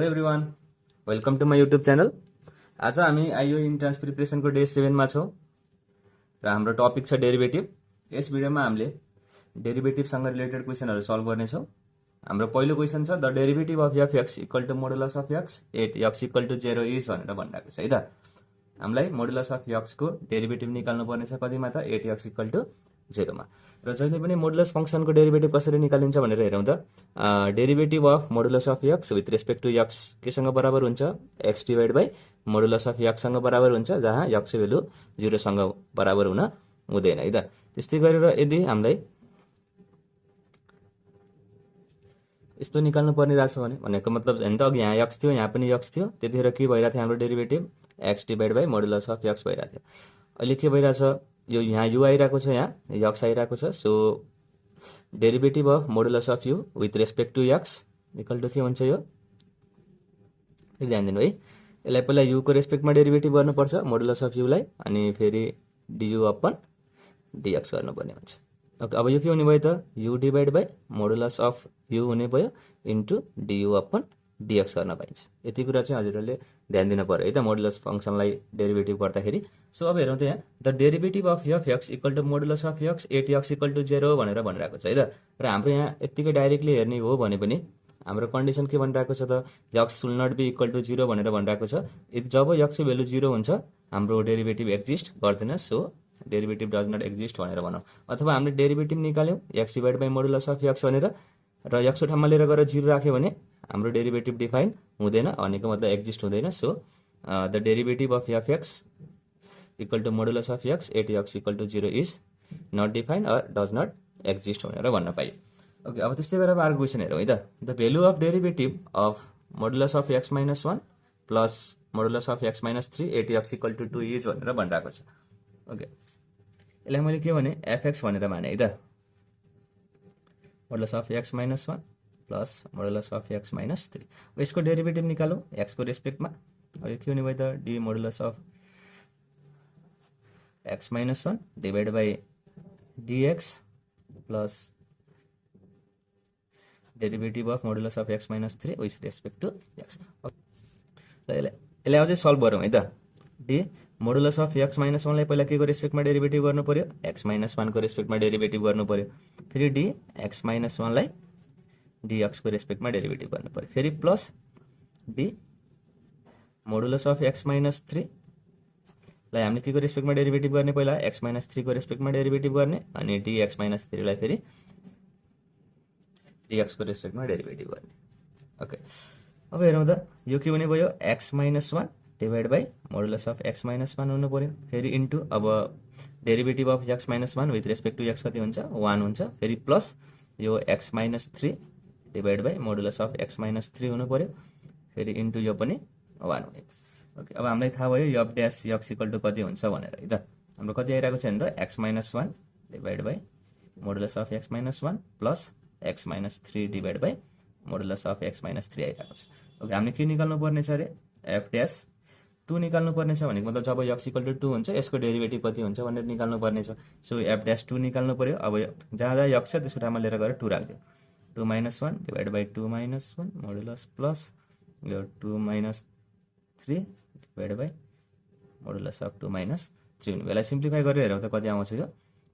Hello everyone, welcome to my YouTube channel. आज हामी IO entrance प्रिपरेसनको डे 7मा छौँ र हाम्रो टपिक छ डेरिभेटिभ। यस भिडियोमा हामीले डेरिभेटिभसँग रिलेटेड क्वेसनहरू सल्भ गर्नेछौँ। हाम्रो पहिलो क्वेसन छ the derivative of f x equal to modulus of x at x equal to 0 is भनेर भनिरहेको छ है त। हामीलाई मोडुलस अफ एक्सको डेरिभेटिभ निकाल्नु पर्ने छ कतिमा त 8x इक्वल टु 0मा। र जहिले पनि मोडुलस फङ्सनको डेरिभेटिभ कसरी निकालिन्छ भनेर हेरौँ त। Derivative of modulus of x with respect to x केसँग बराबर हुन्छ, x divide by modulus of एक्ससँग बराबर हुन्छ, जहाँ एक्सको भेल्यु 0सँग बराबर हुन हुँदैन है त। त्यस्तै गरेर यदि हामीलाई यस्तो निकाल्नु पर्ने रहेछ भने भनेको मतलब होइन त, अघि यहाँ एक्स थियो, यहाँ पनि एक्स थियो, त्यतिखेर के भइरहेको थियो हाम्रो derivative x divide by modulus of x भइरहेको थियो। अहिले के भइरहेछ, यो यहाँ यु आइरहेको छ, यहाँ एक्स आइरहेको छ। So derivative of modulus of u with respect to x equal to के हुन्छ, यो फेरि ध्यान दिनु है। यसलाई पहिला युको रेस्पेक्टमा डेरिभेटिभ गर्नुपर्छ मोडुलस अफ युलाई, अनि फेरि डियु अपन डिएक्स गर्नुपर्ने हुन्छ। ओके, अब यो के हुने भयो त, you divide by modulus of you हुने भयो इन्टु डियु अपन डिएक्स गर्न पाइन्छ। यति कुरा चाहिँ हजुरहरूले ध्यान दिनु पर्यो है त मोडुलस फङ्सनलाई डेरिभेटिभ गर्दाखेरि। सो अब हेरौँ त, यहाँ the derivative of f x equal to modulus of x 8x equal to 0 भनेर भनिरहेको छ है त। र हाम्रो यहाँ यत्तिकै डाइरेक्टली हेर्ने हो भने पनि हाम्रो कन्डिसन के भनिरहेको छ त, एक्स सुल नट बी इक्वल टु 0 भनेर भनिरहेको छ। यदि जब एक्सको भेल्यु 0 हुन्छ हाम्रो डेरिभेटिभ एक्जिस्ट गर्दैन, so derivative does not exist भनेर भनौँ। अथवा हामीले डेरिभेटिभ निकाल्यौँ x divide by modulus of x भनेर, र एक्सको ठाउँमा लिएर गएर 0 राख्यो भने हाम्रो डेरिभेटिभ डिफाइन हुँदैन, भनेको मतलब एक्जिस्ट हुँदैन। So the derivative of f x equal to modulus of x 8x equal to 0 is not define or does not exist भनेर भन्न पाइयो। ओके, अब त्यस्तै गरेर अर्को क्वेसन हेरौँ है त। The value of derivative of modulus of x minus 1 plus modulus of x minus 3 8x equal to 2 is भनेर भनिरहेको छ। ओके, यसलाई मैले के भने एफएक्स भनेर माने है त। Modulus of x minus 1 plus modulus of x minus 3। अब यसको डेरिभेटिभ निकालौँ एक्सको रेस्पेक्टमा। अब यो के हुने भयो त, d modulus of x minus 1 divide by dx plus derivative of modulus of x minus 3 with respect to x. यसलाई अझै सल्भ गरौँ है त। D modulus of x minus 1लाई पहिला के को रेस्पेक्टमा डेरिभेटिभ गर्नु पर्यो, एक्स माइनस 1 को रेस्पेक्टमा डेरिभेटिभ गर्नु पर्यो। फेरि डी एक्स माइनस 1लाई डिएक्सको रेस्पेक्टमा डेरिभेटिभ गर्नु पर्यो। फेरि plus d modulus of x minus 3लाई हामीले के को रेस्पेक्टमा डेरिभेटिभ गर्ने, पहिला एक्स माइनस 3 को रेस्पेक्टमा डेरिभेटिभ गर्ने, अनि डी एक्स माइनस 3लाई फेरि डिएक्सको रेस्पेक्टमा डेरिभेटिभ गर्ने। ओके, अब हेरौँ त, यो के हुने भयो, x minus 1 divide by modulus of x minus 1 हुनु पर्यो। फेरि इन्टु अब derivative of x minus 1 with respect to x कति हुन्छ, 1 हुन्छ। फेरि प्लस यो x minus 3 divide by modulus of x minus 3 हुनु पर्यो। फेरि इन्टु यो पनि 1 हुने। ओके, अब हामीलाई थाहा भयो f dash x equal to कति हुन्छ भनेर है त। हाम्रो कति आइरहेको छ भने त, x minus 1 divide by modulus of x minus 1 plus x minus 3 divide by modulus of x minus 3 आइरहेको छ। ओके, हामीले के निकाल्नु पर्ने छ अरे, एफ ड्यास 2 निकाल्नु पर्ने छ भनेको मतलब जब एक्स इक्वल टु 2 हुन्छ यसको डेरिभेटिभ कति हुन्छ भनेर निकाल्नु पर्ने छ। सो एफ ड्यास 2 निकाल्नु पर्यो। अब जहाँ जहाँ एक्स छ त्यसको ठाउँमा लिएर गएर 2 राखिदियो। 2 minus 1 divide by 2 minus 1 modulus plus यो 2 minus 3 divide by modulus of 2 minus 3 हुने। यसलाई सिम्प्लिफाई गरेर हेरौँ त कति आउँछ,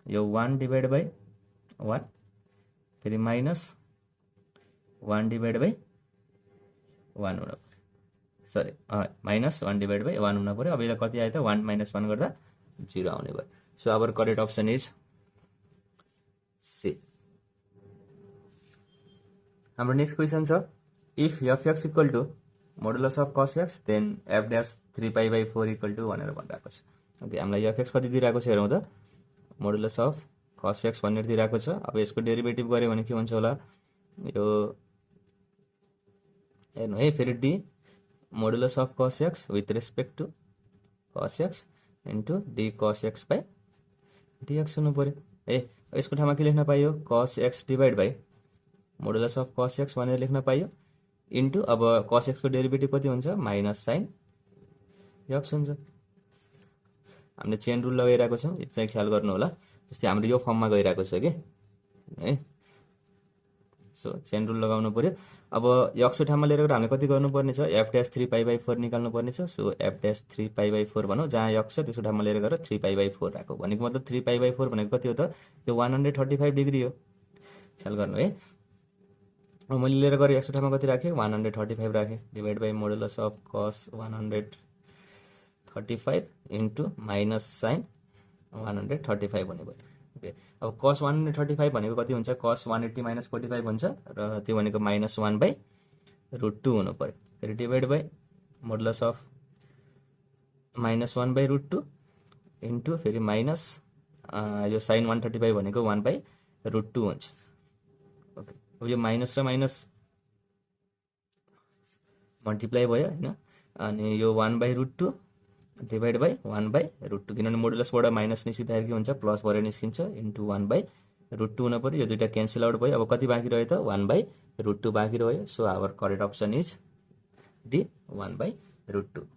यो 1 डिभाइड बाई 1 फेरि माइनस 1 डिभाइड बाई 1 हुनु, सरी माइनस 1 डिभाइड बाई 1 हुन पऱ्यो। अब यसलाई कति आयो त, 1 माइनस 1 गर्दा 0 आउने भयो। So our correct option is C. हाम्रो नेक्स्ट क्वेसन छ, if f x equal to modulus of cos x then f dash 3π/4 equal to भनेर भनिरहेको छ। ओके, हामीलाई एफ एक्स कति दिइरहेको छ हेरौँ त, मोडुलस अफ कस एक्स भनेर दिइरहेको छ। अब यसको डेरिभेटिभ गऱ्यो भने के हुन्छ होला, यो हेर्नु है। फेरि d modulus of cos x with respect to cos x into d cos x by dx हुनु पर्यो। यसको ठाउँमा के लेख्न पाइयो, cos x divide by modulus of cos x भनेर लेख्न पाइयो इन्टु अब कस एक्सको डेरिभेटिभ कति हुन्छ, माइनस साइन एक्स हुन्छ। हामीले चेन रुल लगाइरहेको छौँ, यो चाहिँ ख्याल गर्नु होला। जस्तै हाम्रो यो फर्ममा गइरहेको छ कि है, सो चेन रुल लगाउनु पर्यो। अब यक्सको ठाउँमा लिएर गएर हामीले कति गर्नुपर्ने छ, एफ ड्यास 3π/4 निकाल्नु पर्ने छ। सो एफ ड्यास 3π/4 भनौँ, जहाँ यक्स छ त्यसको ठाउँमा लिएर गएर 3π/4 राखौँ। भनेको मतलब 3π/4 भनेको कति हो त, यो 135 डिग्री हो, ख्याल गर्नु है। अब मैले लिएर गएर यक्सको ठाउँमा कति राखेँ, 135 राखेँ, डिभाइड बाई मोडुलस अफ कस 135 इन्टु माइनस साइन 135 हुने भयो। ओके, अब कस 135 भनेको कति हुन्छ, कस 180 माइनस 45 हुन्छ, र त्यो भनेको -1/√2 हुनु पर्यो। फेरि divide by modulus of -1/√2 into फेरि माइनस यो साइन 135 भनेको 1/√2 हुन्छ। ओके, अब यो माइनस र माइनस मल्टिप्लाई भयो होइन, अनि यो 1/√2 डिभाइड बाई 1/√2, किनभने मोडुलसबाट माइनस निस्किँदाखेरि के हुन्छ, प्लस भएर निस्किन्छ, इन्टु 1/√2 हुन पऱ्यो। यो दुइटा क्यान्सल आउट भयो। अब कति बाँकी रह्यो त, 1/√2 बाँकी रह्यो। So our correct option is D, 1/√2।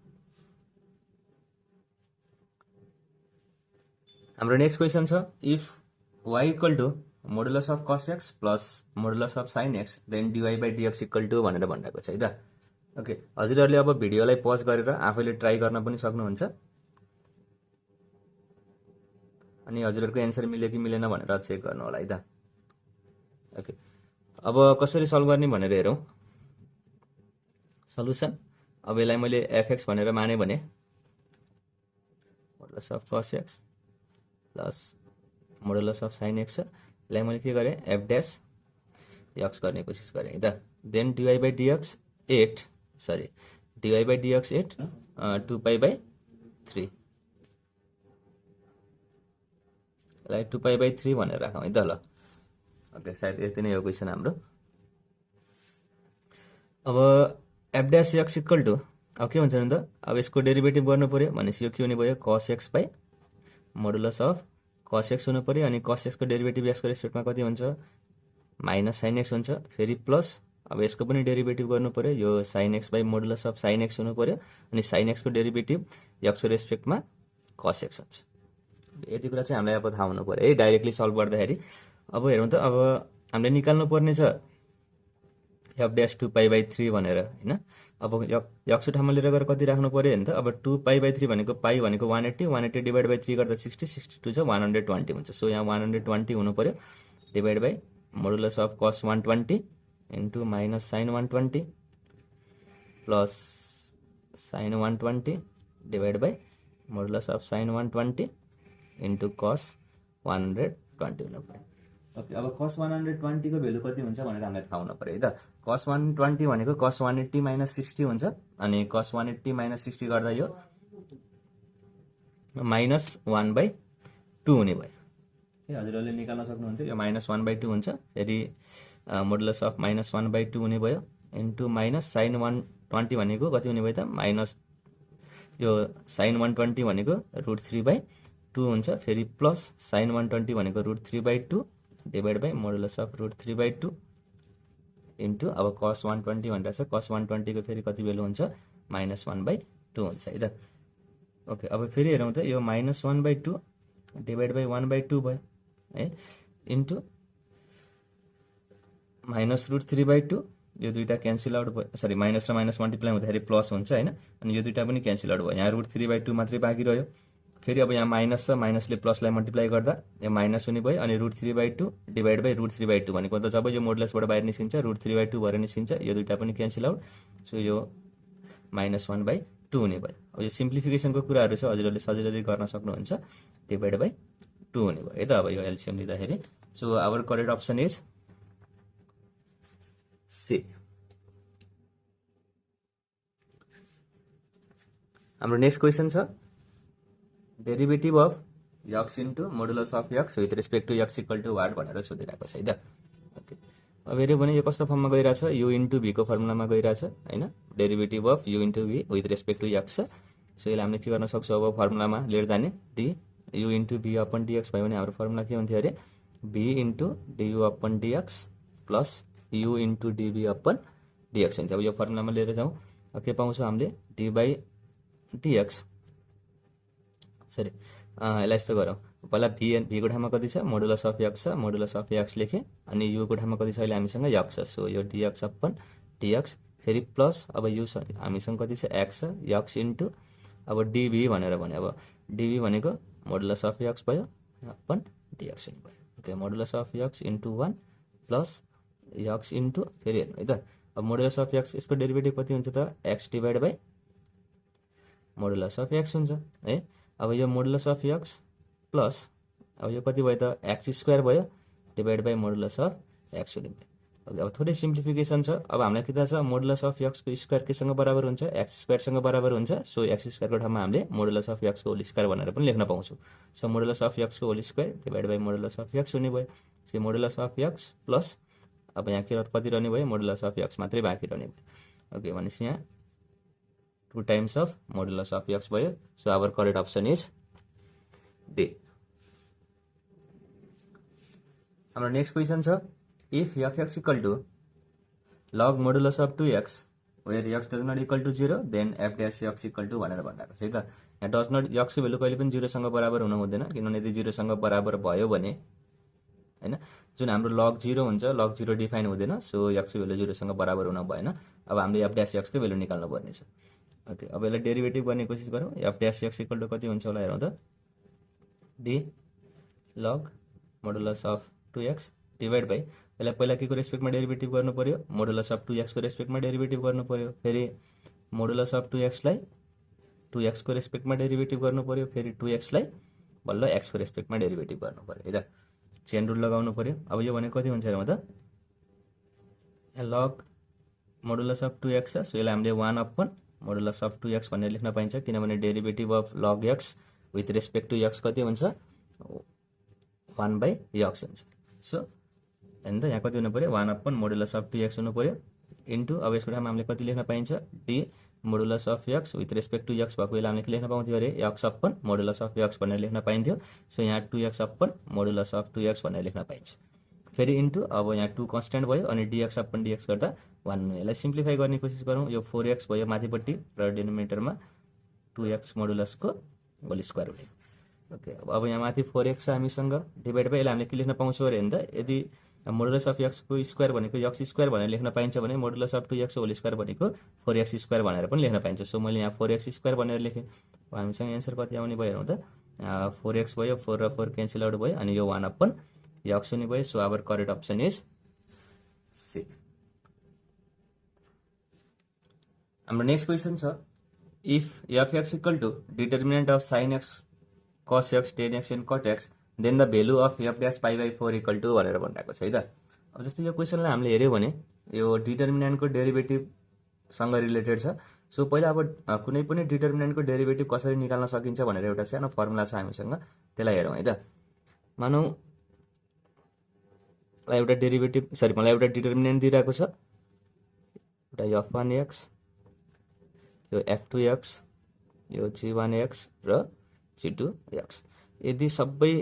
हाम्रो नेक्स्ट क्वेसन छ, if y equal to modulus of cos x plus modulus of sine x then dy/dx equal to भनेर भनिरहेको छ है त। ओके, हजुरहरूले अब भिडियोलाई पज गरेर आफैले ट्राई गर्न पनि सक्नुहुन्छ, अनि हजुरहरूको एन्सर मिल्यो कि मिलेन भनेर चेक गर्नु होला है त। ओके, अब कसरी सल्भ गर्ने भनेर हेरौँ। सल्युसन, अब यसलाई मैले एफएक्स भनेर माने भने modulus of cos x plus modulus of sine x, यसलाई मैले के गरेँ, एफ ड्यास एक्स गर्ने कोसिस गरेँ है त। देन dy/dx 8 2π/3, यसलाई 2π/3 भनेर राखौँ है त ल। ओके, सायद यति नै हो क्वेसन हाम्रो। अब f dash x equal to, अब के हुन्छ भने त, अब यसको डेरिभेटिभ गर्नु पऱ्यो भनेपछि यो के हुने भयो, कस x by modulus of cos x हुनु पऱ्यो, अनि कस एक्सको डेरिभेटिभ एक्सको रेस्पेक्टमा कति हुन्छ, माइनस साइन एक्स हुन्छ, फेरि प्लस अब यसको पनि डेरिभेटिभ गर्नु पऱ्यो, yo sine x by modulus of sine x हुनु पऱ्यो, अनि साइन एक्सको डेरिभेटिभ एक्सको रेस्पेक्टमा कस एक्स हुन्छ। यति कुरा चाहिँ हामीलाई अब थाहा हुनु पऱ्यो है डाइरेक्टली सल्भ गर्दाखेरि। अब हेरौँ त, अब हामीले निकाल्नु पर्ने छ एफ ड्यास 2π/3 भनेर होइन। अब एक्सको ठाउँमा लिएर गएर कति राख्नु पऱ्यो भने त, अब 2π/3 भनेको पाई भनेको 180, 180 डिभाइड बाई 3 गर्दा 60, 62 चाहिँ 120 हुन्छ। सो यहाँ 120 हुनु पऱ्यो, divide by modulus of cos 120 into minus sine 120 plus sine 120 divide by modulus of sine 120 into cos 120 हुनु पऱ्यो। ओके, अब कस 120 को भेल्यु कति हुन्छ भनेर हामीलाई थाहा हुनु पऱ्यो है त। कस 120 भनेको कस 180 माइनस 60 हुन्छ, अनि कस 180 माइनस 60 गर्दा यो -1/2 हुने भयो। हजुरहरूले निकाल्न सक्नुहुन्छ, यो -1/2 हुन्छ, फेरि मोडुलस अफ -1/2 हुने भयो, इन्टु माइनस साइन 120 भनेको कति हुने भयो त, माइनस यो साइन 120 भनेको √3/2 हुन्छ, फेरि प्लस साइन 120 भनेको √3/2 divide by modulus of √3/2 into अब कस 120 भनेर छ, कस 120 को फेरि कति भेल्यु हुन्छ, -1/2 हुन्छ है त। ओके, अब फेरि हेरौँ त, यो -1/2 डिभाइड बाई 1/2 भयो है, इन्टु माइनस √3/2, यो दुइटा क्यान्सल आउट भयो, सरी माइनस र माइनस मल्टिप्लाई हुँदाखेरि प्लस हुन्छ होइन, अनि यो दुइटा पनि क्यान्सल आउट भयो, यहाँ √3/2 मात्रै बाँकी रह्यो। फेरि अब यहाँ माइनस छ, माइनसले प्लसलाई मल्टिप्लाई गर्दा यो माइनस हुने भयो, अनि √3/2 डिभाइड बाई √3/2 भनेको त जब यो मोडुलसबाट बाहिर निस्किन्छ √3/2 भएर निस्किन्छ, यो दुइटा पनि क्यान्सल आउट। सो यो -1/2 हुने भयो। अब यो सिम्प्लिफिकेसनको कुराहरू छ, हजुरहरूले सजिलै गर्न सक्नुहुन्छ, डिभाइड बाई 2 हुने भयो है त। अब यो एलसिएम लिँदाखेरि, so our correct option is C. हाम्रो नेक्स्ट क्वेसन छ, derivative of x into modulus of x with respect to x equal to what भनेर सोधिरहेको छ है त। ओके, अब हेऱ्यो भने यो कस्तो फर्ममा गइरहेछ, यु इन्टु भीको फर्मुलामा गइरहेछ होइन, derivative of u into v with respect to x. So यसलाई हामीले के गर्न सक्छौँ, अब फर्मुलामा लिएर जाने, d u into v upon dx भयो भने हाम्रो फर्मुला के हुन्थ्यो अरे, v into du upon dx plus u into dv upon dx हुन्थ्यो। अब यो फर्मुलामा लिएर जाउँ, के पाउँछौँ हामीले, डी बाई डिएक्स, सरी यसलाई यस्तो गरौँ, पहिला भीको ठाउँमा कति छ मोडुलस अफ एक्स छ, मोडुलस अफ एक्स लेखेँ अनि युको ठाउँमा कति छ अहिले हामीसँग एक्स छ, सो यो डिएक्स अपन डिएक्स फेरि प्लस अब यु हामीसँग कति छ एक्स छ, एक्स इन्टु अब डिभी भनेर भने अब डिभी भनेको मोडुलस अफ एक्स भयो अपन डिएक्स हुने भयो। Okay, modulus of x into 1 plus x into फेरि हेर्नु है त, अब मोडुलस अफ एक्स यसको डेरिभेटिभ कति हुन्छ त x divide by modulus of x हुन्छ है। अब यो मोडुलस अफ एक्स प्लस अब यो कति भयो त एक्स स्क्वायर भयो divide by modulus of x हुने भयो। ओके, अब थोरै सिम्प्लिफिकेसन छ। अब हामीलाई के थाहा छ मोडुलस अफ एक्सको स्क्वायर केसँग बराबर हुन्छ एक्स स्क्वायरसँग बराबर हुन्छ, सो एक्स स्क्वायरको ठाउँमा हामीले मोडुलस अफ एक्सको होल स्क्वायर भनेर पनि लेख्न पाउँछौँ। सो मोडुलस अफ एक्सको whole square divide by modulus of x हुने भयो। So modulus of x plus अब यहाँ के कति रहने भयो मोडुलस अफ एक्स मात्रै बाँकी रहने भयो। ओके, भनेपछि यहाँ 2 times of modulus of x भयो। So our correct option is D. हाम्रो नेक्स्ट क्वेसन छ if f x equal to log modulus of 2x where x does not equal to 0 then f dash x equal to भनेर भनिरहेको छ है त। यहाँ does not एक्सको value कहिले पनि 0सँग बराबर हुनु हुँदैन, किनभने यदि 0सँग बराबर भयो भने हैन जुन हाम्रो लग 0 हुन्छ लग 0 डिफाइन हुँदैन, सो एक्सको भेल्यु 0सँग बराबर हुन भएन। अब हामीले एफ ड्यास एक्सको भेल्यु निकाल्नु पर्ने छ। ओके, अब यसलाई डेरिभेटिभ गर्ने कोसिस गरौँ। F dash x equal to कति हुन्छ होला हेरौँ त, d log modulus of 2x divide by यसलाई पहिला के को रेस्पेक्टमा डेरिभेटिभ गर्नु पर्यो मोडुलस अफ 2x को रेस्पेक्टमा डेरिभेटिभ गर्नु पर्यो, फेरि मोडुलस अफ 2x लाई 2x को रेस्पेक्टमा डेरिभेटिभ गर्नु पर्यो, फेरि 2x लाई बल्ल x को रेस्पेक्टमा डेरिभेटिभ गर्नु पर्यो है त। चेन रुल लगाउनु पर्यो। अब यो भने कति हुन्छ हेरौँ त, लग मोडुलस अफ 2x छ, सो यसलाई हामीले 1 अपन मोडुलस अफ 2x भनेर लेख्न पाइन्छ, किनभने derivative of log x with respect to x कति हुन्छ 1 बाई x हुन्छ। सो हेर्नु त यहाँ कति हुनु पर्यो 1 अपन मोडुलस अफ 2x हुनु पर्यो इन्टु अब यसको ठाउँमा हामीले कति लेख्न पाइन्छ d modulus of x with respect to x भएको बेला हामीले के लेख्न पाउँथ्यो अरे x upon modulus of x भनेर लेख्न पाइन्थ्यो। सो यहाँ 2x upon modulus of 2x भनेर लेख्न पाइन्छ, फेरि इन्टु अब यहाँ 2 कन्स्ट्यान्ट भयो अनि dx अपन dx गर्दा 1। यसलाई सिम्प्लिफाई गर्ने कोसिस गरौँ। यो 4x भयो माथिपट्टि र डिनोमिनेटरमा 2x मोडुलसको होल स्क्वायर हुने। ओके, अब यहाँ माथि 4x छ हामीसँग डिभाइड बाई यसलाई हामीले के लेख्न पाउँछौँ अरे त, यदि मोडुलस अफ x को स्क्वायर भनेको x स्क्वायर भनेर लेख्न पाइन्छ भने modulus of 2x whole square भनेको 4x स्क्वायर भनेर पनि लेख्न पाइन्छ। सो मैले यहाँ 4x स्क्वायर भनेर लेखेँ। अब हामीसँग एन्सर कति आउने भयो हेरौँ त, 4x भयो 4 र 4 क्यान्सल आउट भयो अनि यो 1 अपन x हुने भयो। So our correct option is C. हाम्रो नेक्स्ट क्वेसन छ if f x equal to determinant of sine x cos x tan x and cot x then the value of f dash pi by 4 equal to भनेर भनिरहेको छ है त। अब जस्तै यो क्वेसनलाई हामीले हेऱ्यौँ भने यो डिटर्मिनेन्टको डेरिभेटिभसँग रिलेटेड छ। सो पहिला अब कुनै पनि डिटर्मिनेन्टको डेरिभेटिभ कसरी निकाल्न सकिन्छ भनेर एउटा सानो फर्मुला छ हामीसँग, त्यसलाई हेरौँ है त। मानौँ एउटा डेरिभेटिभ मलाई एउटा डिटर्मिनेन्ट दिइरहेको छ, एउटा f1x यो f2x यो g1x र g2x। यदि सबै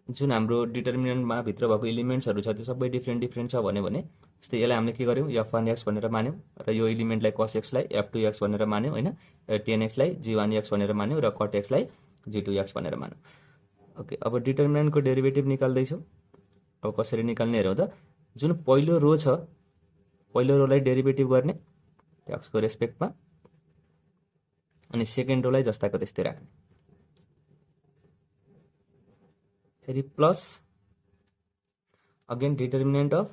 जुन हाम्रो डिटर्मिनेन्टमा भित्र भएको इलिमेन्ट्सहरू छ त्यो सबै डिफ्रेन्ट छ भने जस्तै यसलाई हामीले के गर्यौँ f1x भनेर मान्यौँ र यो इलिमेन्टलाई cos x लाई f2x भनेर मान्यौँ होइन, tan x लाई g1x भनेर मान्यौँ र cot x लाई g2x भनेर मान्यौँ। ओके, अब डिटर्मिनेन्टको डेरिभेटिभ निकाल्दैछौँ। अब कसरी निकाल्ने हेरौँ त, जुन पहिलो रो छ पहिलो रोलाई डेरिभेटिभ गर्ने x को रेस्पेक्टमा अनि सेकेन्ड रोलाई जस्ताको त्यस्तै राख्ने, फेरि प्लस अगेन डिटर्मिनेन्ट अफ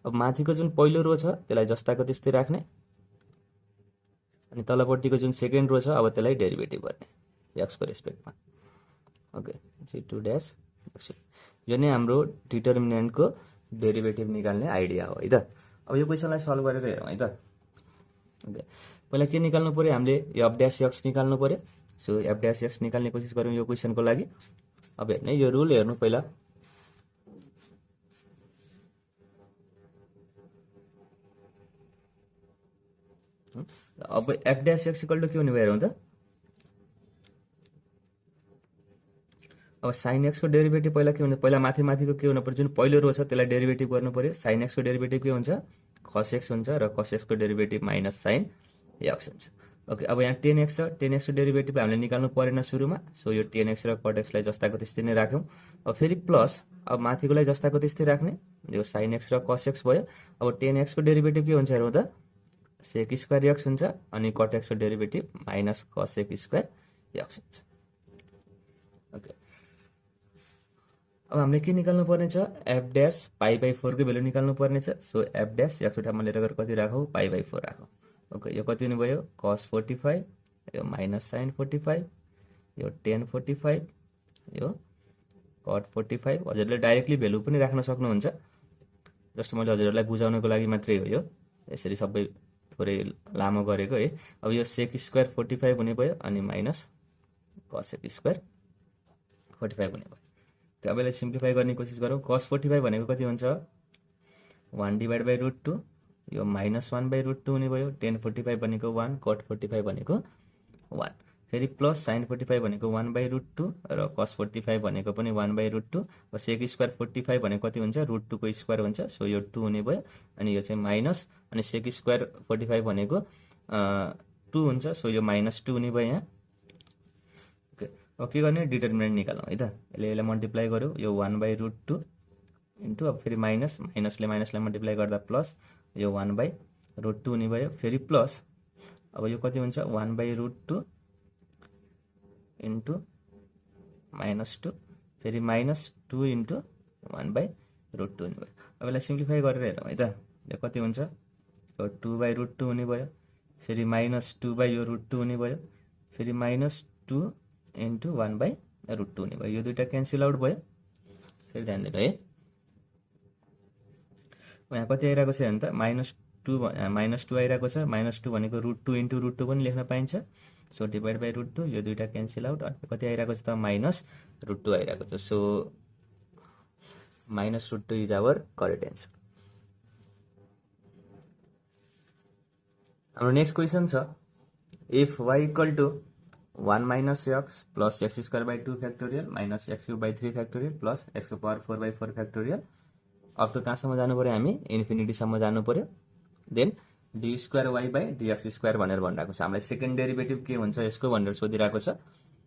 अब माथिको जुन पहिलो रो छ त्यसलाई जस्ताको त्यस्तै राख्ने अनि तलपट्टिको जुन सेकेन्ड रो छ अब त्यसलाई डेरिभेटिभ गर्ने x को रेस्पेक्टमा। ओके, g2 ड्यास x यो नै हाम्रो डिटर्मिनेन्टको डेरिभेटिभ निकाल्ने आइडिया हो है त। अब यो क्वेसनलाई सल्भ गरेर हेरौँ है त। ओके, पहिला के निकाल्नु पर्यो हामीले एफ ड्यास एक्स निकाल्नु पर्यो। सो एफ ड्यास एक्स निकाल्ने कोसिस गरौँ यो क्वेसनको लागि। अब हेर्नु यो रुल हेर्नु पहिला, अब f dash x equal to के हुने भयो हेरौँ त। अब साइन एक्सको डेरिभेटिभ पहिला के हुन्छ, पहिला माथिको के हुनु पर्यो जुन पहिलो रो छ त्यसलाई डेरिभेटिभ गर्नु पर्यो। साइन एक्सको डेरिभेटिभ के हुन्छ cos x हुन्छ र cos x को डेरिभेटिभ माइनस साइन x हुन्छ। ओके, अब यहाँ 10x छ, 10x को डेरिभेटिभ हामीले निकाल्नु परेन सुरुमा, सो यो 10x र cot x लाई जस्ताको त्यस्तै नै राख्यौँ। अब फेरि प्लस, अब माथिकोलाई जस्ताको त्यस्तै राख्ने, यो sin x र cos x भयो। अब 10x को डेरिभेटिभ के हुन्छ हेरौँ त, sec स्क्वायर x हुन्छ, अनि cot x को derivative minus cos x square x हुन्छ। ओके, अब हामीले के निकाल्नु पर्ने छ, f ड्यास पाई/4 को भ्यालु निकाल्नु पर्ने छ। सो f ड्यास x को ठाउँमा लिएर गएर कति राखौँ, पाई/4 राखौँ। ओके, यो कति हुने भयो, cos 45, यो माइनस sin 45, यो tan 45, यो cot 45। हजुरले डाइरेक्टली भ्यालु पनि राख्न सक्नुहुन्छ, जस्ट मैले हजुरहरूलाई बुझाउनको लागि मात्रै हो यो, यसरी सबै थोरै लामो गरेको है। अब यो sec स्क्वायर 45 हुने भयो, अनि माइनस cos स्क्वायर 45 हुने भयो। अब यसलाई सिम्प्लिफाई गर्ने कोसिस गरौँ। cos 45 भनेको कति हुन्छ, 1/√2, यो माइनस 1/√2 हुने भयो। tan 45 भनेको 1, cot 45 भनेको 1, फेरि प्लस sin 45 भनेको 1/√2 र cos 45 भनेको पनि 1/√2। अब sec स्क्वायर 45 भनेको कति हुन्छ, √2 को स्क्वायर हुन्छ, सो यो 2 हुने भयो, अनि यो चाहिँ माइनस, अनि sec स्क्वायर 45 भनेको 2 हुन्छ, सो यो -2 हुने भयो यहाँ। ओके, अब के गर्ने, डिटर्मिनेन्ट निकालौँ है त। यसलाई मल्टिप्लाई गऱ्यो, यो 1/√2 इन्टु, अब फेरि माइनसले माइनसलाई मल्टिप्लाई गर्दा प्लस, यो 1/√2 हुने भयो, फेरि प्लस, अब यो कति हुन्छ, 1/√2 इन्टु -2, फेरि -2 इन्टु 1/√2 हुने भयो। अब यसलाई सिम्प्लिफाई गरेर हेरौँ है त, यो कति हुन्छ, यो 2/√2 हुने भयो, फेरि -2/√2 हुने भयो, फेरि -2 इन्टु 1/√2 हुने भयो। यो दुईवटा क्यान्सल आउट भयो। फेरि ध्यान दिनु है, यहाँ कति आइरहेको छ भने त, -2 आइरहेको छ। -2 भनेको √2 इन्टु √2 पनि लेख्न पाइन्छ, सो डिभाइड/√2, यो दुईवटा क्यान्सल आउट, अनि कति आइरहेको छ त, -√2 आइरहेको छ। So -√2 is our correct answer. हाम्रो नेक्स्ट क्वेसन छ, if y equal to 1 - x plus x² 2 factorial minus x³ 3 factorial plus x⁴ 4 factorial, up to कहाँसम्म जानु पर्यो हामी, इन्फिनिटीसम्म जानु पर्यो। देन d²y/dx² भनेर भनिरहेको छ। हामीलाई सेकेन्ड डेरिभेटिभ के हुन्छ यसको भनेर सोधिरहेको छ।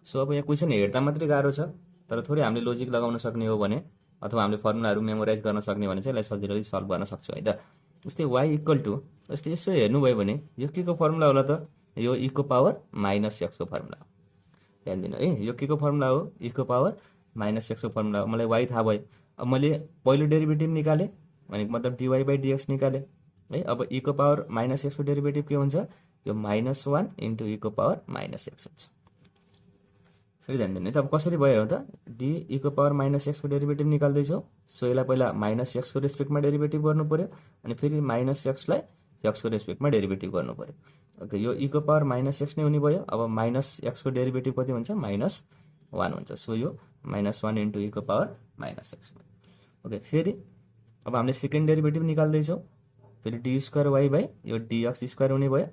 सो अब यहाँ क्वेसन हेर्दा मात्रै गाह्रो छ, तर थोरै हामीले लोजिक लगाउन सक्ने हो भने, अथवा हामीले फर्मुलाहरू मेमोराइज गर्न सक्ने भने चाहिँ यसलाई सजिलै सल्भ गर्न सक्छौँ है त। जस्तै y इक्वल टु, जस्तै यसो हेर्नुभयो भने यो के को फर्मुला होला त, यो e को पावर -x को फर्मुला हो। ध्यान दिनु है, यो के को फर्मुला हो, e को पावर -x को फर्मुला हो। मलाई y थाहा भयो, अब मैले पहिलो डेरिभेटिभ निकालेँ भनेको मतलब dy/dx निकालेँ है। अब e को पावर -x को डेरिभेटिभ के हुन्छ, यो -1 इन्टु e को पावर -x हुन्छ। फेरि ध्यान दिनु है त, अब कसरी भयो हेरौँ त, e को पावर -x को डेरिभेटिभ निकाल्दैछौँ, सो यसलाई पहिला -x को रेस्पेक्टमा डेरिभेटिभ गर्नु पर्यो, अनि फेरि -x लाई x को रेस्पेक्टमा डेरिभेटिभ गर्नु पर्यो। ओके, यो e को पावर -x नै हुने भयो। अब -x को डेरिभेटिभ कति हुन्छ, -1 हुन्छ, सो यो -1 इन्टु e को पावर -x। ओके, फेरि अब हामीले सेकेन्ड डेरिभेटिभ निकाल्दैछौँ, फेरि d²y/ यो dx² हुने भयो।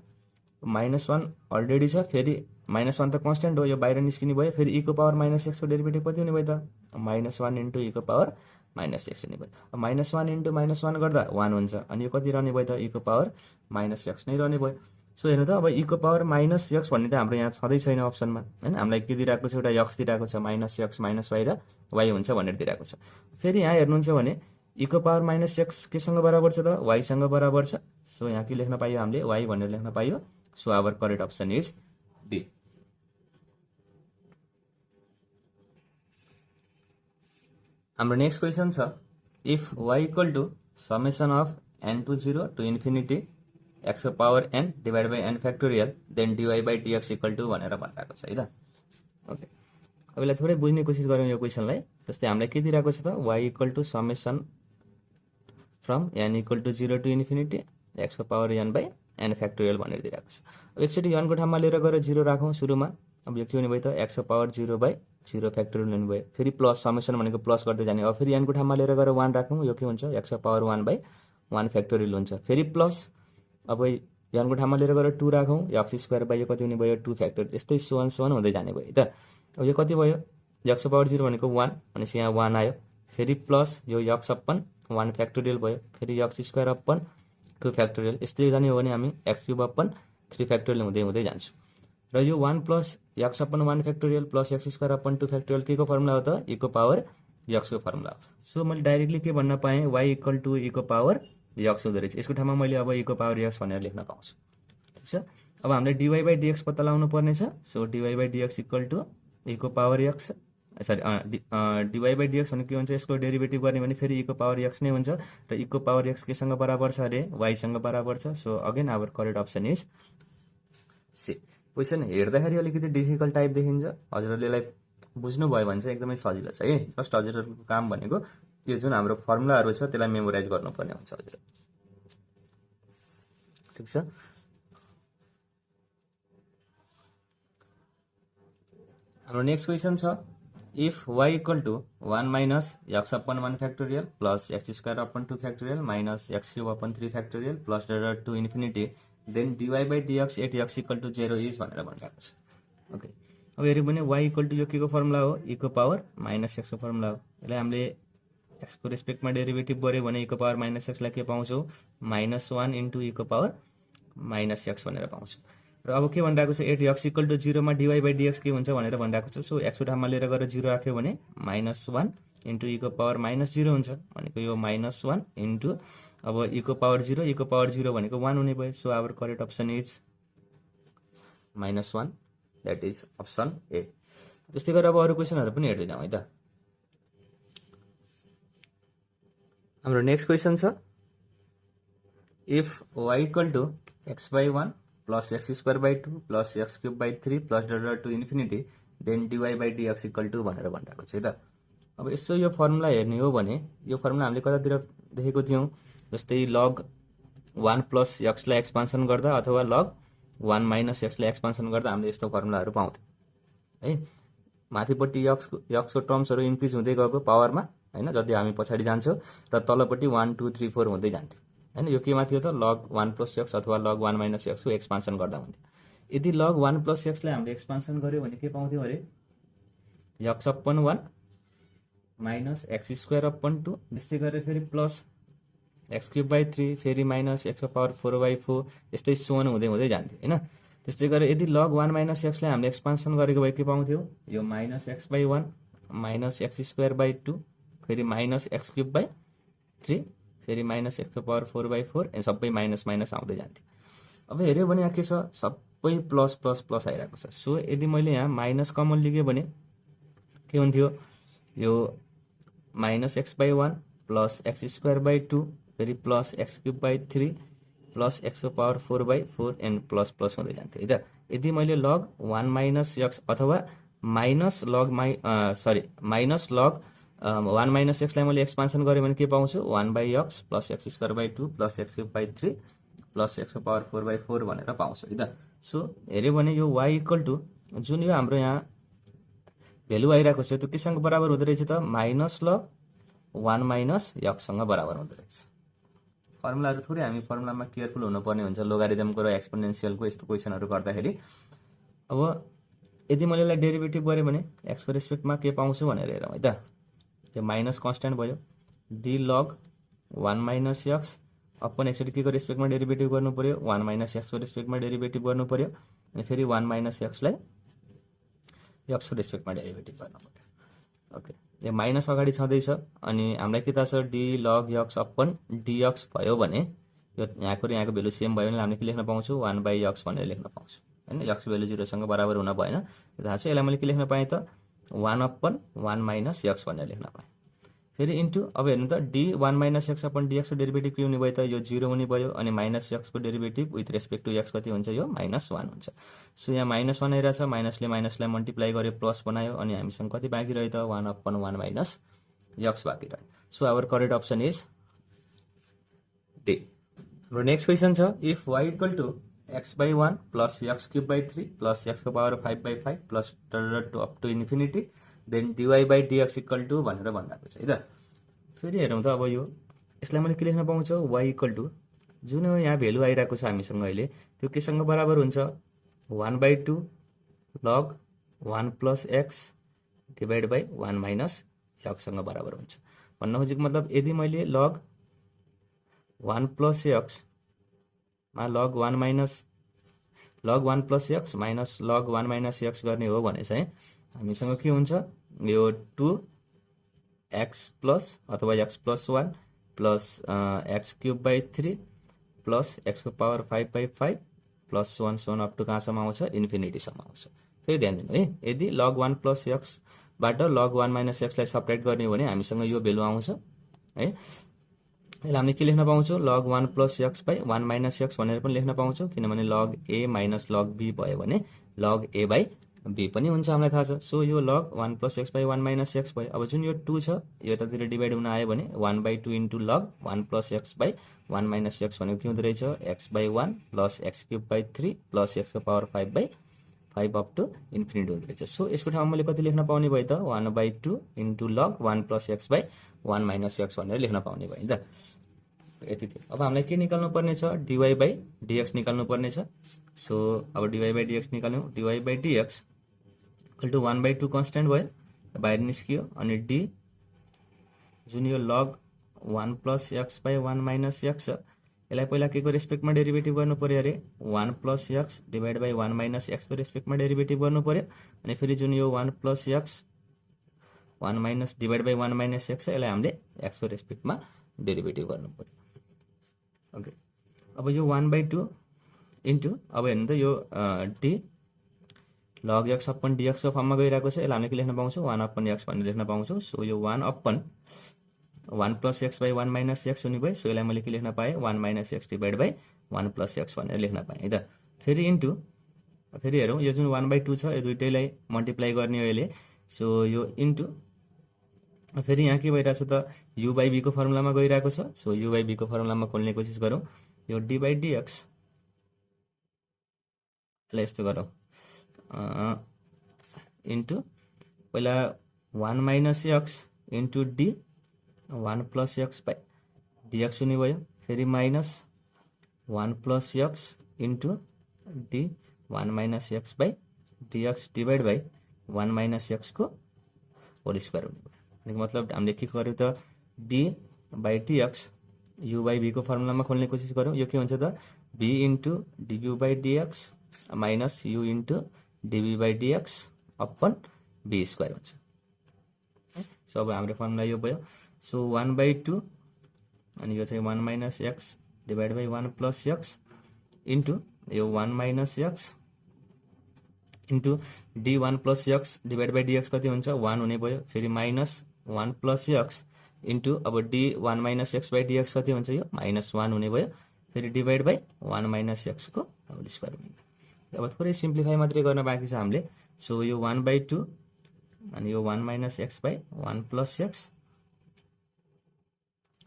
-1 अलरेडी छ, फेरि -1 त कन्स्टेन्ट हो, यो बाहिर निस्किने भयो। फेरि e को पावर -x को डेरिभेटिभ कति हुने भयो त, -1 इन्टु e को पावर -x हुने भयो। अब -1 इन्टु -1 गर्दा 1 हुन्छ, अनि यो कति रहने भयो त, e को पावर -x नै रहने भयो। सो हेर्नु त, अब e को पावर -x भन्ने त हाम्रो यहाँ छँदै छैन अप्सनमा हैन, हामीलाई के दिइरहेको छ, एउटा x दिइरहेको छ, -x -y र y हुन्छ भनेर दिइरहेको छ। फेरि यहाँ हेर्नुहुन्छ भने e को पावर -x केसँग बराबर छ त, y सँग बराबर छ। सो यहाँ के लेख्न पाइयो हामीले, y भनेर लेख्न पाइयो। So our correct option is D. हाम्रो नेक्स्ट क्वेसन छ, if y equal to summation of n to 0 to infinity x को power n divide by n factorial then dy/dx equal to भनेर भनिरहेको छ है त। ओके, अब यसलाई थोरै बुझ्ने कोसिस गरौँ यो क्वेसनलाई। जस्तै हामीलाई के दिइरहेको छ त, y equal to summation from n equal to 0 to infinity x को पावर n/n फ्याक्टोरियल भनेर दिइरहेको छ। अब एकचोटि n को ठाउँमा लिएर गएर 0 राखौँ सुरुमा। अब यो के हुने भयो त, x को पावर 0/0 फ्याक्टोरियल हुने भयो। फेरि प्लस, समेसन भनेको प्लस गर्दै जाने। अब फेरि n को ठाउँमा लिएर गएर 1 राखौँ, यो के हुन्छ, x को पावर 1/1 फ्याक्टोरियल हुन्छ। फेरि प्लस, अब n को ठाउँमा लिएर गएर 2 राखौँ, x² यो कति हुने भयो, 2 फ्याक्टोरियल, यस्तै सोन हुँदै जाने भयो त। अब यो कति भयो, x को पावर 0 भनेको 1, अनि यहाँ 1 आयो। फेरि प्लस यो x अपन 1 फ्याक्टोरियल भयो, फेरि x² अपन 2 फ्याक्टोरियल, यस्तै जाने हो भने हामी x³ अपन 3 फ्याक्टोरियल हुँदै हुँदै जान्छु र यो 1 plus x upon 1 factorial plus x square upon 2 factorial के को फर्मुला हो त e को पावर x को फर्मुला हो। सो मैले डाइरेक्टली के भन्न पाएँ y इक्वल टू e को पावर x हुँदो रहेछ। यसको ठाउँमा मैले अब e को पावर x भनेर लेख्न पाउँछु। ठिक छ। अब हामीले dy बाई dx पत्ता लगाउनु पर्नेछ। So dy by dx equal to e को पावर x सरी dy बाई dx भनेको के हुन्छ यसको डेरिभेटिभ गर्ने भने फेरि e को पावर x नै हुन्छ र e को पावर x केसँग बराबर छ अरे y सँग बराबर छ। So again our correct option is C. Question हेर्दाखेरि अलिकति डिफिकल्ट टाइप देखिन्छ, हजुरहरूले यसलाई बुझ्नुभयो भने चाहिँ एकदमै सजिलो छ है। जस्ट हजुरहरूको काम भनेको यो जुन हाम्रो फर्मुलाहरू छ त्यसलाई मेमोराइज गर्नुपर्ने हुन्छ हजुर। ठिक छ। हाम्रो नेक्स्ट क्वेसन छ if y equal to 1 minus x upon 1 factorial plus x square upon 2 factorial minus x cube upon 3 factorial plus to infinity then dy by dx at x equal to 0 is भनेर भनिरहेको छ। Okay, अब हेऱ्यो भने y equal two यो के को formula हो e को पावर माइनस एक्स को फर्मुला हो। यसलाई हामीले एक्स को रेस्पेक्टमा डेरिभेटिभ गऱ्यो भने e को पावर माइनस एक्सलाई के पाउँछौँ -1 इन्टु e को पावर माइनस एक्स भनेर पाउँछौँ। र अब के भनिरहेको छ एट एक्स इक्वल टू 0 मा dy बाई dx के हुन्छ भनेर भनिरहेको छ। सो एक्स को ठाउँमा लिएर गएर 0 राख्यो भने -1 इन्टु e को पावर -0 हुन्छ भनेको यो -1 इन्टु अब e को पावर 0 e को पावर 0 भनेको 1 हुने भयो। So our correct option is -1 that is option A. त्यस्तै गरेर अब अरू क्वेसनहरू पनि हेर्दै जाउँ है त। हाम्रो नेक्स्ट क्वेसन छ if y equal to x by 1 plus x square by 2 plus x cube by 3 plus to infinity then dy by dx equal to भनेर भनिरहेको छ है त। अब यसो यो फर्मुला हेर्ने हो भने यो फर्मुला हामीले कतातिर देखेको थियौँ, जस्तै लग 1 प्लस एक्सलाई एक्सपान्सन गर्दा अथवा लग 1 माइनस एक्सलाई एक्सपान्सन गर्दा हामीले यस्तो फर्मुलाहरू पाउँथ्यौँ है। माथिपट्टि एक्सको टर्म्सहरू इन्क्रिज हुँदै गएको पावरमा होइन जति हामी पछाडि जान्छौँ र तलपट्टि 1 2 3 4 हुँदै जान्थ्यो होइन। यो केमा थियो त लग 1 प्लस एक्स अथवा लग 1 माइनस एक्सको एक्सपान्सन गर्दा हुन्थ्यो। यदि लग 1 प्लस एक्सलाई हामीले एक्सपान्सन गऱ्यो भने के पाउँथ्यौँ अरे x upon 1 minus x square upon 2 त्यस्तै गरेर फेरि प्लस एक्स क्यूब बाई 3 फेरि माइनस एक्स पावर 4 बाई 4 यस्तै सोन हुँदै हुँदै जान्थ्यो होइन। त्यस्तै गरेर यदि लग 1 माइनस एक्सलाई हामीले एक्सपान्सन गरेको भए के पाउँथ्यौँ यो minus x by 1 minus x square by 2 फेरि माइनस एक्स क्यूब बाई 3 फेरि माइनस एक्स पावर 4 बाई 4 सबै माइनस माइनस आउँदै जान्थ्यो। अब हेऱ्यो भने यहाँ के छ सबै प्लस प्लस प्लस आइरहेको छ। सो यदि मैले यहाँ माइनस कमन लिगेँ भने के हुन्थ्यो यो minus x by 1 plus x square by 2 फेरि plus x cube by 3 plus x power 4 by 4 and plus plus हुँदै जान्थ्यो है त। यदि मैले लग 1 माइनस एक्स अथवा माइनस लग माइनस लग 1 माइनस एक्सलाई मैले एक्सपान्सन गरेँ भने के पाउँछु 1 by x plus x square by 2 plus x cube by 3 plus x power 4 by 4 भनेर पाउँछु है त। सो हेऱ्यो भने यो y इक्वल टू जुन यो हाम्रो यहाँ भेल्यु आइरहेको छ त्यो केसँग बराबर हुँदो रहेछ त माइनस लग 1 माइनस एक्ससँग बराबर हुँदो रहेछ। फर्मुलाहरू थोरै हामी फर्मुलामा केयरफुल हुनुपर्ने हुन्छ लोगारिदमको र एक्सपोनेन्सियलको यस्तो क्वेसनहरू गर्दाखेरि। अब यदि मैले यसलाई डेरिभेटिभ गरेँ भने एक्सको रेस्पेक्टमा के पाउँछु भनेर हेरौँ है त। त्यो माइनस कन्स्ट्यान्ट भयो डी लग 1 माइनस एक्स अपन एक्सले के को रेस्पेक्टमा डेरिभेटिभ गर्नु पर्यो 1 माइनस एक्सको रेस्पेक्टमा डेरिभेटिभ गर्नु पर्यो अनि फेरि 1 माइनस एक्सलाई एक्सको रेस्पेक्टमा डेरिभेटिभ गर्नु पर्यो। ओके, यो माइनस अगाडि छँदैछ अनि हामीलाई के थाहा छ डी लग एक्स अपन डिएक्स भयो भने यो यहाँको र यहाँको भेल्यु सेम भयो भने हामीले के लेख्न पाउँछौँ 1 बाई एक्स भनेर लेख्न पाउँछौँ होइन। एक्स भेल्यु 0 सँग बराबर हुन भएन थाहा छ। यसलाई मैले के लेख्न पाएँ त 1 अपन 1 माइनस एक्स भनेर लेख्न पाएँ। फेरि इन्टु अब हेर्नु त डी 1 माइनस एक्स अपन डिएक्सको डेरिभेटिभ के हुने भयो त यो 0 हुने भयो अनि माइनस एक्सको derivative with respect to x कति हुन्छ यो -1 हुन्छ। सो यहाँ -1 आइरहेछ माइनसले माइनसलाई मल्टिप्लाई गर्यो प्लस बनायो अनि हामीसँग कति बाँकी रह्यो त 1 अपन 1 माइनस एक्स बाँकी रह्यो। So our correct option is D. हाम्रो नेक्स्ट क्वेसन छ if y equal to x by 1 plus x cube by 3 plus एक्सको power 5 by 5 plus to up to infinity then dy by dx equal to भनेर भनिरहेको छ है त। फेरि हेरौँ त अब यो यसलाई मैले के लेख्न पाउँछु y इक्वल टू जुन यहाँ भेल्यु आइरहेको छ हामीसँग अहिले त्यो केसँग बराबर हुन्छ 1 by 2 log 1 plus x divide by 1 minus एक्ससँग बराबर हुन्छ। भन्न खोजेको मतलब यदि मैले लग 1 प्लस एक्समा log 1 minus log 1 plus x minus log 1 minus x गर्ने हो भने चाहिँ हामीसँग के हुन्छ, यो 2x प्लस अथवा x plus 1 plus x cube by 3 plus एक्सको पावर 5/5 प्लस 1 अप टु कहाँसम्म आउँछ, इन्फिनिटीसम्म आउँछ। फेरि ध्यान दिनु है, यदि लग 1 प्लस एक्सबाट लग 1 माइनस एक्सलाई सब्ट्र्याक्ट गर्ने हो भने हामीसँग यो भेल्यु आउँछ है। यसलाई हामीले के लेख्न पाउँछौँ, लग 1 plus x by 1 minus x भनेर पनि लेख्न पाउँछौँ, किनभने लग ए माइनस लग बी भयो भने लग ए बाई बी पनि हुन्छ, हामीलाई थाहा छ। सो यो log 1 plus x by 1 minus x भयो। अब जुन यो 2 छ यो यतातिर डिभाइड हुन आयो भने 1/2 into log 1 plus x by 1 minus x भनेको के हुँदो रहेछ, x by 1 plus x cube by 3 plus एक्सको पावर 5/5 अप टु इन्फिनिटी हुँदो रहेछ। सो यसको ठाउँमा मैले कति लेख्न पाउने भयो त, 1/2 into log 1 plus x by 1 minus x भनेर लेख्न पाउने भयो नि त। यति थियो। अब हामीलाई के निकाल्नु पर्ने छ, डिवाई बाई डिएक्स निकाल्नु पर्ने छ। सो अब डिवाई बाई डिएक्स निकाल्नु, dy by dx equal to 1/2 constant भयो, बाहिर निस्कियो। अनि डी जुन यो log 1 plus x by 1 minus x छ यसलाई पहिला के को रेस्पेक्टमा डेरिभेटिभ गर्नु पर्यो अरे, 1 plus x divide by 1 minus एक्सको रेस्पेक्टमा डेरिभेटिभ गर्नु पर्यो। अनि फेरि जुन यो 1 plus x 1 minus divide by 1 minus x छ यसलाई हामीले एक्सको रेस्पेक्टमा डेरिभेटिभ गर्नु पर्यो। ओके, अब यो 1/2 इन्टु अब हेर्नु त यो डी लग एक्स अपन डिएक्सको फर्ममा गइरहेको छ, यसलाई हामीले के लेख्न पाउँछौँ, 1 अपन एक्स भनेर लेख्न पाउँछौँ। सो यो 1 upon 1 plus x by 1 minus x हुने भयो। सो यसलाई मैले के लेख्न पाएँ, 1 minus x divide by 1 plus x भनेर लेख्न पाएँ है त। फेरि इन्टु फेरि हेरौँ यो जुन 1/2 छ यो दुइटैलाई मल्टिप्लाई गर्ने हो यसले। सो यो इन्टु फेरि यहाँ के भइरहेछ त, यु बाई बीको फर्मुलामा गइरहेको छ। सो यु बाई बीको फर्मुलामा खोल्ने कोसिस गरौँ, यो डी बाई डिएक्स यसलाई यस्तो गरौँ इन्टु पहिला 1 minus x into d 1 plus x by dx हुने भयो। फेरि minus 1 plus x into d 1 minus x by dx divide by 1 minus एक्सको होल स्क्वायर हुने भयो। मतलब हामीले के गर्यो त, d by dx u by बीको फर्मुलामा खोल्ने कोसिस गरौँ। यो के हुन्छ त, v into du by dx minus u into dv by dx upon v square हुन्छ। सो अब हाम्रो फर्मुला यो भयो। सो 1/2 अनि यो चाहिँ 1 minus x divide by 1 plus x into यो 1 minus x into d 1 plus x divide by dx कति हुन्छ, 1 हुने भयो। फेरि माइनस 1 प्लस एक्स इन्टु अब d 1 minus x by dx कति हुन्छ, यो -1 हुने भयो। फेरि डिभाइड बाई 1 माइनस एक्सको होल स्क्वायर हुने भयो। अब थोरै सिम्प्लिफाई मात्रै गर्न बाँकी छ हामीले। सो यो 1/2 अनि यो 1 minus x by 1 plus x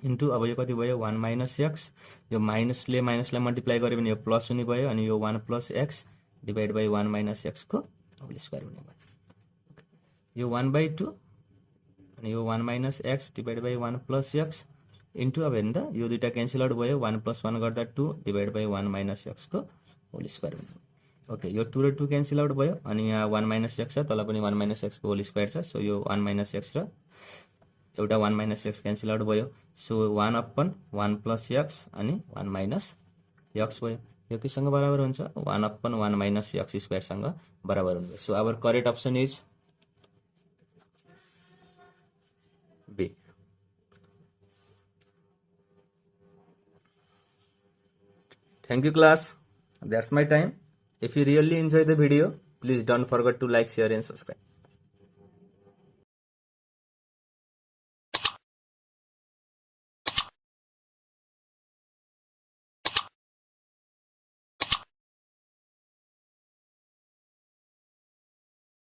into अब यो कति भयो, 1 माइनस एक्स, यो माइनसले माइनसलाई मल्टिप्लाई गऱ्यो भने यो प्लस हुने भयो। अनि यो 1 plus x divide by 1 minus एक्सको होल स्क्वायर हुने भयो। यो 1/2 अनि यो 1 minus x divide by 1 plus x into अब हेर्नु त यो दुइटा क्यान्सल आउट भयो, 1 प्लस 1 गर्दा 2 डिभाइड बाई 1 माइनस एक्सको होल स्क्वायर हुने भयो। ओके, यो 2 र 2 क्यान्सल आउट भयो। अनि यहाँ 1 माइनस एक्स छ, तल पनि 1 माइनस एक्सको होल स्क्वायर छ। सो यो 1 माइनस एक्स र एउटा 1 माइनस एक्स क्यान्सल आउट भयो। सो 1 अपन 1 प्लस एक्स अनि 1 माइनस एक्स भयो। यो केसँग बराबर हुन्छ, 1 अपन 1 माइनस एक्स स्क्वायरसँग बराबर हुन्छ। So our correct option is B. Thank you class. That's my time. If you really enjoy the video, please don't forget to like, share and subscribe.